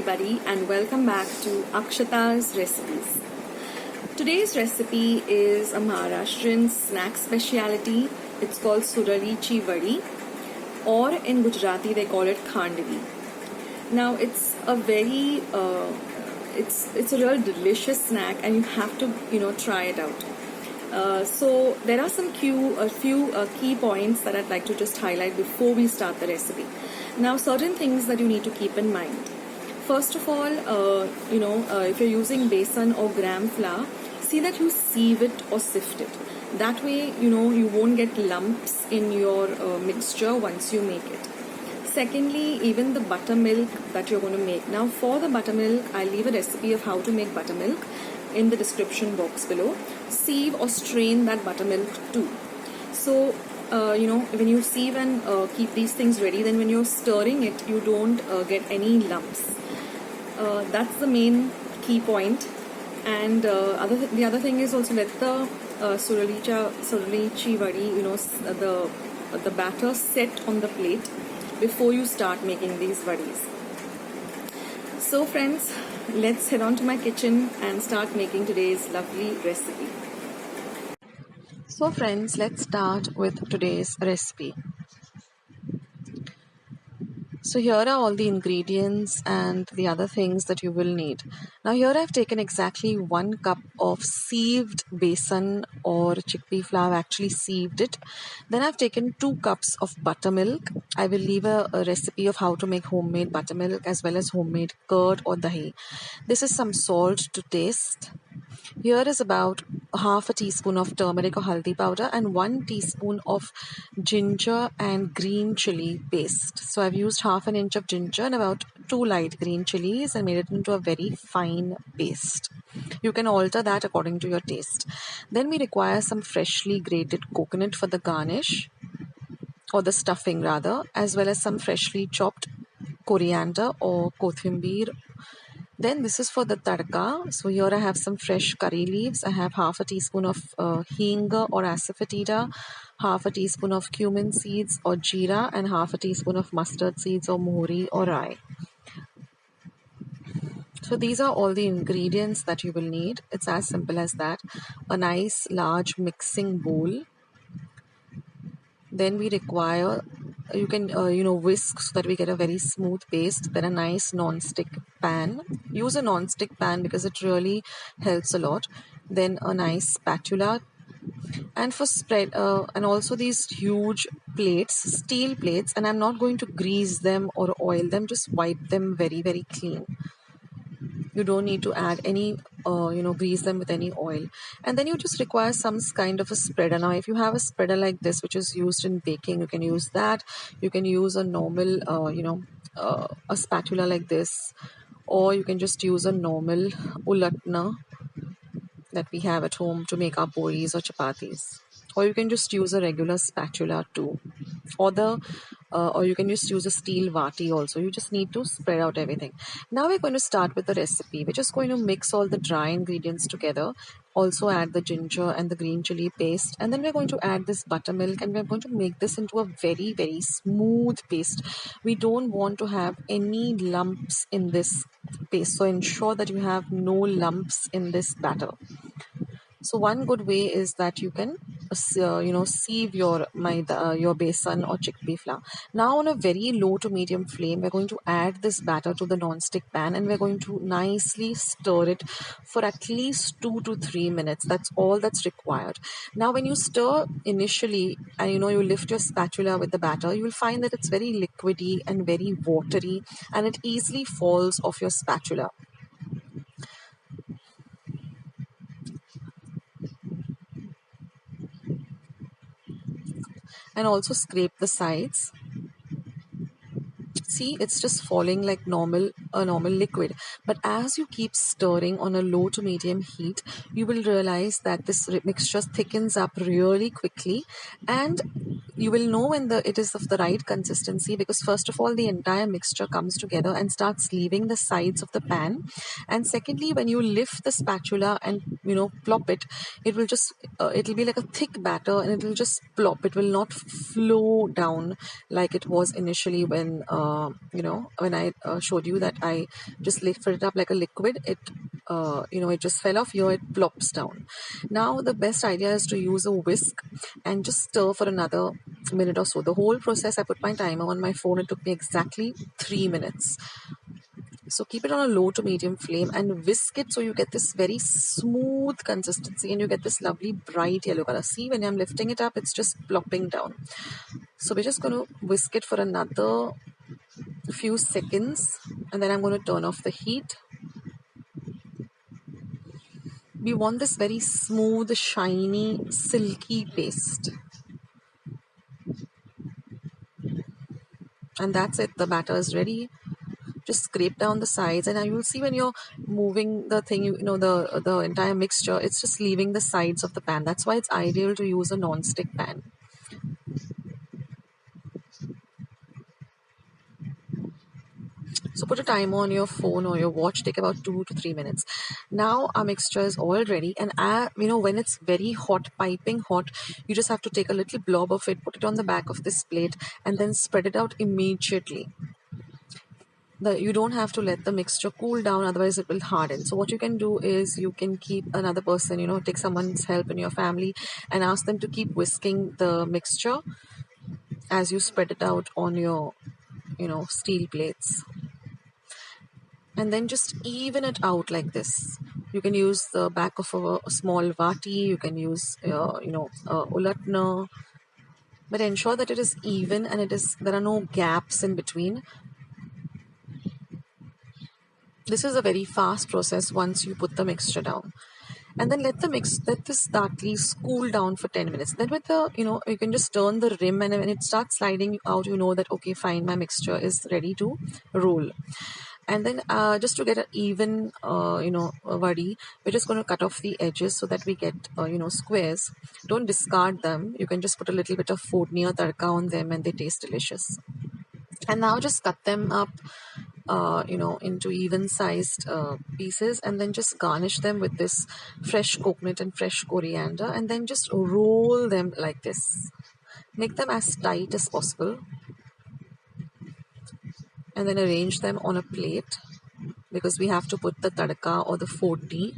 everybody, and welcome back to Akshata's Recipes. Today's recipe is a Maharashtrian snack speciality. It's called Suralichi Vadi, or in Gujarati they call it Khandvi. Now it's a very it's a real delicious snack, and you have to try it out. So there are a few key points that I'd like to just highlight before we start the recipe. Now, certain things that you need to keep in mind. First of all, if you're using besan or gram flour, see that you sieve it or sift it. That way, you won't get lumps in your mixture once you make it. Secondly, even the buttermilk that you're going to make. Now, for the buttermilk, I'll leave a recipe of how to make buttermilk in the description box below. Sieve or strain that buttermilk too. So, when you sieve and keep these things ready, then when you're stirring it, you don't get any lumps. That's the main key point. And the other thing is also let the Suralichi Vadi, the batter set on the plate before you start making these vadis. So friends, let's head on to my kitchen and start making today's lovely recipe. So friends, let's start with today's recipe. So here are all the ingredients and the other things that you will need. Now here I've taken exactly 1 cup of sieved besan or chickpea flour. I've actually sieved it. Then I've taken 2 cups of buttermilk. I will leave a recipe of how to make homemade buttermilk as well as homemade curd or dahi. This is some salt to taste. Here is about half a teaspoon of turmeric or haldi powder and 1 teaspoon of ginger and green chili paste. So I've used half an inch of ginger and about 2 light green chilies and made it into a very fine paste. You can alter that according to your taste. Then we require some freshly grated coconut for the garnish, or the stuffing rather, as well as some freshly chopped coriander or kothimbeer. Then this is for the tadka. So here I have some fresh curry leaves. I have half a teaspoon of heenga or asafoetida, half a teaspoon of cumin seeds or jeera, and half a teaspoon of mustard seeds or mohri or rai. So these are all the ingredients that you will need. It's as simple as that. A nice large mixing bowl. Then we require, you can whisk so that we get a very smooth paste. Then a nice non-stick pan. Use a non-stick pan because it really helps a lot. Then a nice spatula. And for spread, and also these huge plates, steel plates, and I'm not going to grease them or oil them, just wipe them very, very clean. You don't need to add any grease them with any oil. And then you just require some kind of a spreader. Now if you have a spreader like this which is used in baking, you can use that. You can use a normal a spatula like this, or you can just use a normal ulatna that we have at home to make our puris or chapatis, or you can just use a regular spatula too, or you can just use a steel vati also. You just need to spread out everything. Now we're going to start with the recipe. We're just going to mix all the dry ingredients together, also add the ginger and the green chili paste, and then we're going to add this buttermilk, and we're going to make this into a very, very smooth paste. We don't want to have any lumps in this paste, so ensure that you have no lumps in this batter. So one good way is that you can sieve your besan or chickpea flour. Now on a very low to medium flame, we're going to add this batter to the non-stick pan, and we're going to nicely stir it for at least 2 to 3 minutes. That's all that's required. Now when you stir initially and you lift your spatula with the batter, you will find that it's very liquidy and very watery, and it easily falls off your spatula. And also scrape the sides. See, it's just falling like a normal liquid. But as you keep stirring on a low to medium heat, you will realize that this mixture thickens up really quickly, and you will know when it is of the right consistency, because first of all the entire mixture comes together and starts leaving the sides of the pan, and secondly when you lift the spatula and plop it, it will just it'll be like a thick batter and it will just plop. It will not flow down like it was initially when when I showed you that I just lifted it up like a liquid. It just fell off. Here it plops down. Now the best idea is to use a whisk and just stir for another minute or so. The whole process, I put my timer on my phone. It took me exactly 3 minutes. So keep it on a low to medium flame and whisk it so you get this very smooth consistency and you get this lovely bright yellow color. See, when I'm lifting it up, it's just plopping down. So we're just going to whisk it for another few seconds and then I'm going to turn off the heat. We want this very smooth, shiny, silky paste. And that's it. The batter is ready. Just scrape down the sides, and you'll see when you're moving the thing, the entire mixture, it's just leaving the sides of the pan. That's why it's ideal to use a non-stick pan. So put a timer on your phone or your watch, take about 2 to 3 minutes. Now our mixture is all ready, and when it's very hot, piping hot, you just have to take a little blob of it, put it on the back of this plate, and then spread it out immediately. You don't have to let the mixture cool down, otherwise it will harden. So what you can do is you can keep another person, take someone's help in your family and ask them to keep whisking the mixture as you spread it out on your steel plates, and then just even it out like this. You can use the back of a small vati, you can use ulatna, but ensure that it is even and there are no gaps in between. This is a very fast process once you put the mixture down. And then let this dartleys cool down for 10 minutes. Then with you can just turn the rim, and when it starts sliding out, you know that, okay, fine, my mixture is ready to roll. And then just to get an even, vadi, we're just going to cut off the edges so that we get, squares. Don't discard them. You can just put a little bit of fodni or tadka on them and they taste delicious. And now just cut them up into even sized pieces, and then just garnish them with this fresh coconut and fresh coriander, and then just roll them like this. Make them as tight as possible, and then arrange them on a plate, because we have to put the tadka or the fodni.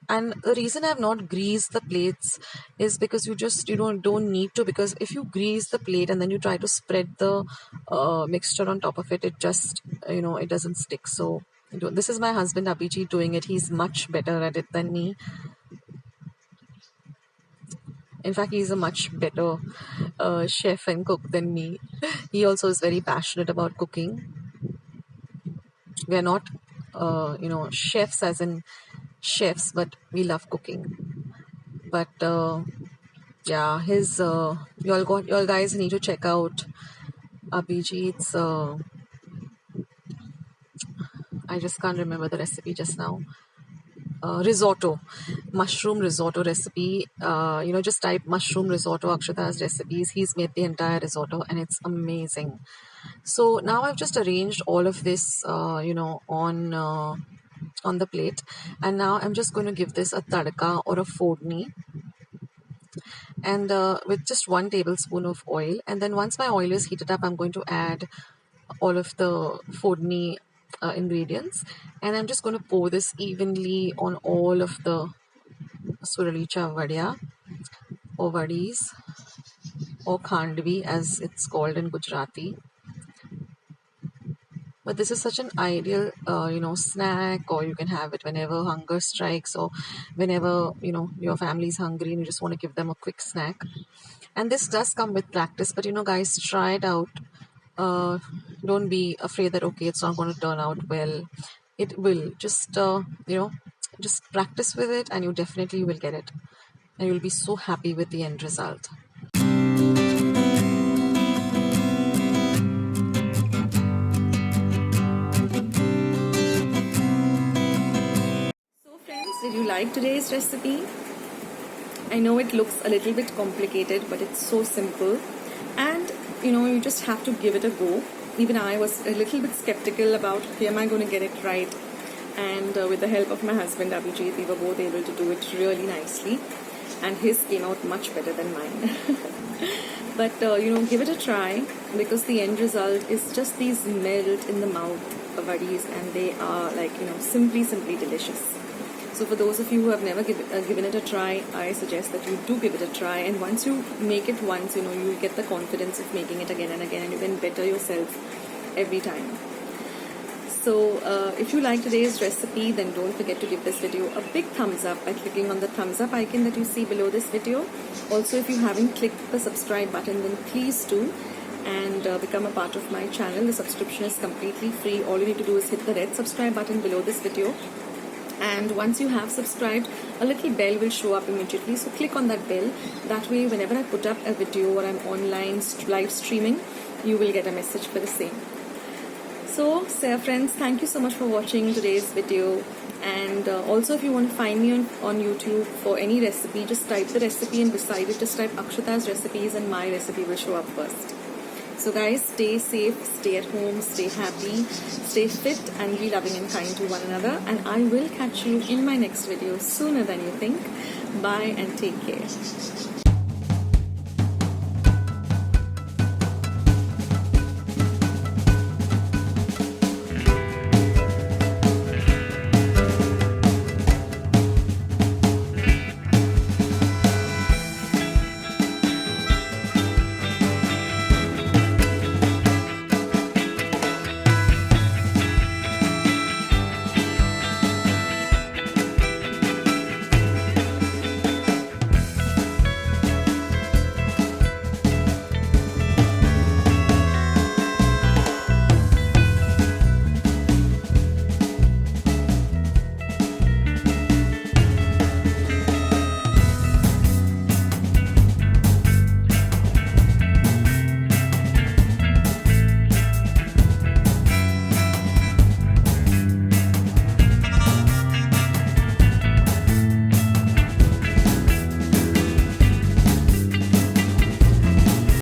And the reason I've not greased the plates is because you don't need to, because if you grease the plate and then you try to spread the mixture on top of it, it just it doesn't stick. So this is my husband Abhijit doing it. He's much better at it than me. In fact, he's a much better chef and cook than me. He also is very passionate about cooking. We are not chefs as in chefs, but we love cooking. But yeah, his y'all guys need to check out Abhijit's I just can't remember the recipe just now. Risotto, mushroom risotto recipe. Just type mushroom risotto Akshata's recipes. He's made the entire risotto and it's amazing. So now I've just arranged all of this on the plate, and now I'm just going to give this a tadka or a fodni, and with just 1 tablespoon of oil. And then once my oil is heated up, I'm going to add all of the fodni ingredients, and I'm just going to pour this evenly on all of the suralicha vadia or vadis or khandvi as it's called in Gujarati. But this is such an ideal, snack, or you can have it whenever hunger strikes, or whenever, your family's hungry and you just want to give them a quick snack. And this does come with practice, but, guys, try it out. Don't be afraid that, okay, it's not going to turn out well. It will. Just, just practice with it and you definitely will get it. And you'll be so happy with the end result. like today's recipe. I know it looks a little bit complicated, but it's so simple, and you just have to give it a go. Even I was a little bit skeptical about, okay, am I going to get it right? And with the help of my husband Abhijit, we were both able to do it really nicely, and his came out much better than mine. But give it a try, because the end result is just these melt in the mouth vadis, and they are like simply delicious. So for those of you who have never given it a try, I suggest that you do give it a try, and once you make it once, you get the confidence of making it again and again, and you can better yourself every time. So if you like today's recipe, then don't forget to give this video a big thumbs up by clicking on the thumbs up icon that you see below this video. Also, if you haven't clicked the subscribe button, then please do, and become a part of my channel. The subscription is completely free. All you need to do is hit the red subscribe button below this video, and once you have subscribed, a little bell will show up immediately, so click on that bell. That way, whenever I put up a video or I'm online live streaming, you will get a message for the same. So friends, thank you so much for watching today's video, and also if you want to find me on YouTube for any recipe, just type the recipe, and beside it just type Akshata's recipes, and my recipe will show up first. So guys, stay safe, stay at home, stay happy, stay fit, and be loving and kind to one another, and I will catch you in my next video sooner than you think. Bye and take care.